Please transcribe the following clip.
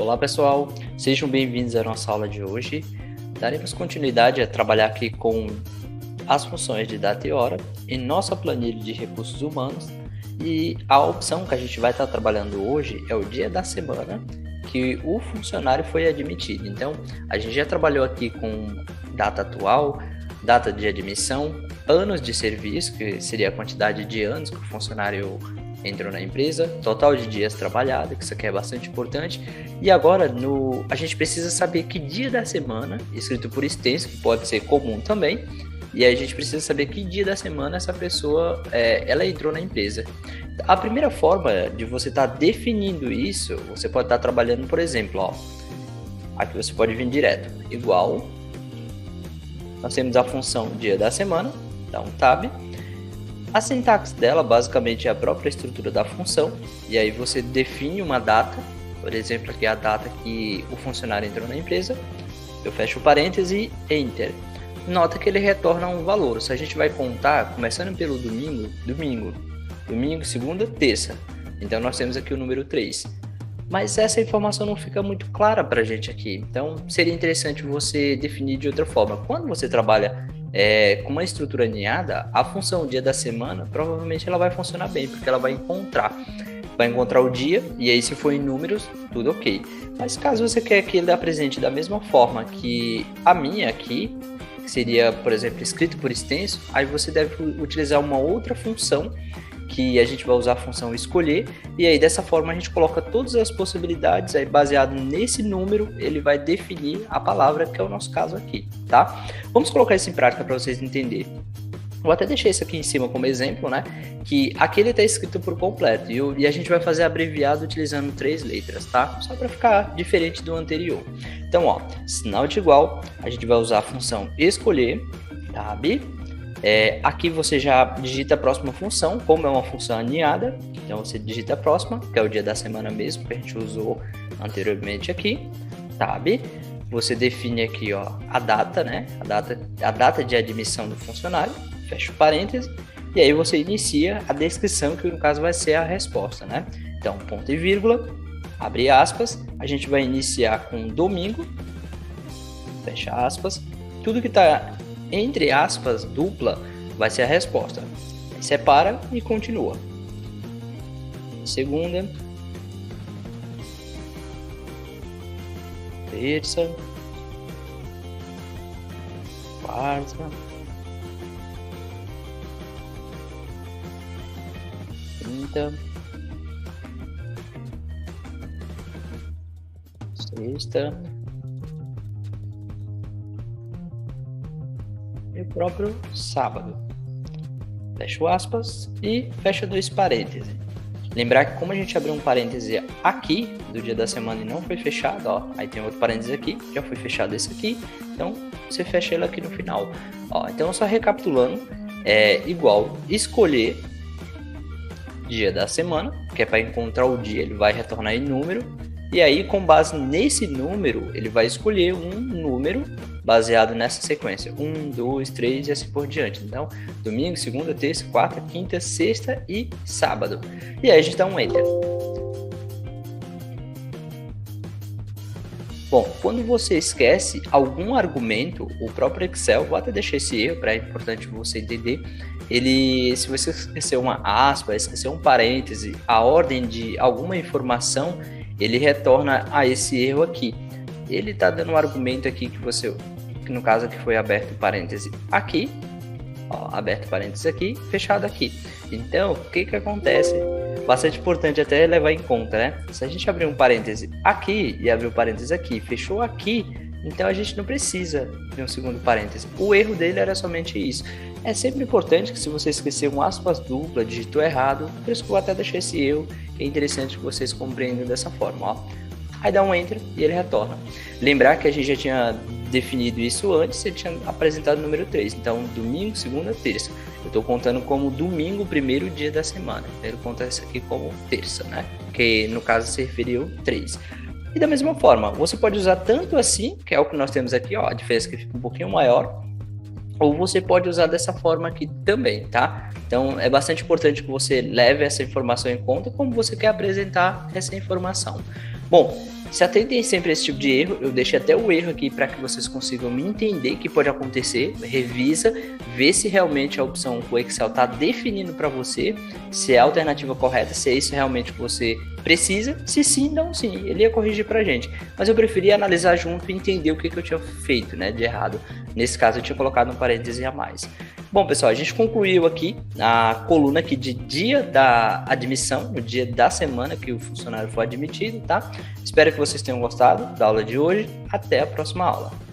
Olá pessoal, sejam bem-vindos à nossa aula de hoje. Daremos continuidade a trabalhar aqui com as funções de data e hora em nossa planilha de recursos humanos, e a opção que a gente vai estar trabalhando hoje é o dia da semana que o funcionário foi admitido. Então, a gente já trabalhou aqui com data atual, data de admissão, anos de serviço, que seria a quantidade de anos que o funcionário entrou na empresa, total de dias trabalhados, que isso aqui é bastante importante. E agora a gente precisa saber que dia da semana, escrito por extenso, que pode ser comum também, e aí a gente precisa saber que dia da semana essa pessoa ela entrou na empresa. A primeira forma de você estar definindo isso, você pode estar trabalhando, por exemplo, ó, aqui você pode vir direto, igual, nós temos a função dia da semana, dá um tab. A sintaxe dela basicamente é a própria estrutura da função, e aí você define uma data, por exemplo, aqui é a data que o funcionário entrou na empresa, eu fecho o parêntese e enter. Nota que ele retorna um valor. Se a gente vai contar, começando pelo domingo, segunda, terça, então nós temos aqui o número 3. Mas essa informação não fica muito clara para a gente aqui, então seria interessante você definir de outra forma. Quando você trabalha com uma estrutura alinhada, a função dia da semana provavelmente ela vai funcionar bem, porque ela vai encontrar o dia, e aí se for em números, tudo ok. Mas caso você quer que ele apresente da mesma forma que a minha aqui, que seria, por exemplo, escrito por extenso, aí você deve utilizar uma outra função, que a gente vai usar a função escolher, e aí dessa forma a gente coloca todas as possibilidades, aí baseado nesse número ele vai definir a palavra, que é o nosso caso aqui, tá? Vamos colocar isso em prática para vocês entenderem. Vou até deixar isso aqui em cima como exemplo, né? Que aqui ele está escrito por completo, e a gente vai fazer abreviado utilizando 3 letras, tá? Só para ficar diferente do anterior. Então, ó, sinal de igual, a gente vai usar a função escolher, tab. Aqui você já digita a próxima função, como é uma função alinhada, então você digita a próxima, que é o dia da semana mesmo, que a gente usou anteriormente aqui, tab. Você define aqui, ó, a data, né? A data de admissão do funcionário, fecha o parêntese, e aí você inicia a descrição, que no caso vai ser a resposta, né? Então, ponto e vírgula, abre aspas, a gente vai iniciar com domingo, fecha aspas, tudo que está entre aspas dupla vai ser a resposta. Aí separa e continua. Segunda, terça, quarta, quinta, sexta e o próprio sábado. Fecha o aspas e fecha 2 parênteses. Lembrar que como a gente abriu um parêntese aqui do dia da semana e não foi fechado, ó, aí tem outro parêntese aqui, já foi fechado esse aqui, então você fecha ele aqui no final. Ó, então só recapitulando, é igual escolher dia da semana, que é para encontrar o dia, ele vai retornar em número, e aí com base nesse número ele vai escolher um número baseado nessa sequência, 1, 2, 3 e assim por diante. Então, domingo, segunda, terça, quarta, quinta, sexta e sábado. E aí a gente dá um enter. Bom, quando você esquece algum argumento, o próprio Excel, vou até deixar esse erro, é importante você entender, se você esquecer uma aspa, esquecer um parêntese, a ordem de alguma informação, ele retorna a esse erro aqui. Ele está dando um argumento aqui que no caso aqui foi aberto parêntese aqui, ó, aberto parêntese aqui, fechado aqui. Então, o que acontece? Bastante importante até levar em conta, né? Se a gente abrir um parêntese aqui e abrir um parêntese aqui, fechou aqui, então a gente não precisa de um segundo parêntese. O erro dele era somente isso. É sempre importante que se você esquecer um aspas dupla, digitou errado, por isso que eu vou até deixar esse erro, que é interessante que vocês compreendam dessa forma, ó. Aí dá um enter e ele retorna. Lembrar que a gente já tinha definido isso antes, ele tinha apresentado o número 3. Então, domingo, segunda, terça. Eu estou contando como domingo, primeiro dia da semana. Ele conta isso aqui como terça, né? Que no caso se referiu 3. E da mesma forma, você pode usar tanto assim, que é o que nós temos aqui, ó, a diferença que fica um pouquinho maior, ou você pode usar dessa forma aqui também, tá? Então, é bastante importante que você leve essa informação em conta como você quer apresentar essa informação. Bom, Se atentem sempre a esse tipo de erro, eu deixei até o erro aqui para que vocês consigam me entender que pode acontecer, revisa, vê se realmente a opção que o Excel está definindo para você, se é a alternativa correta, se é isso realmente que você precisa, se sim, não sim, ele ia corrigir para a gente, mas eu preferi analisar junto e entender o que eu tinha feito, né, de errado. Nesse caso eu tinha colocado um parêntese a mais. Bom, pessoal, a gente concluiu aqui a coluna aqui de dia da admissão, no dia da semana que o funcionário foi admitido, tá? Espero que vocês tenham gostado da aula de hoje. Até a próxima aula.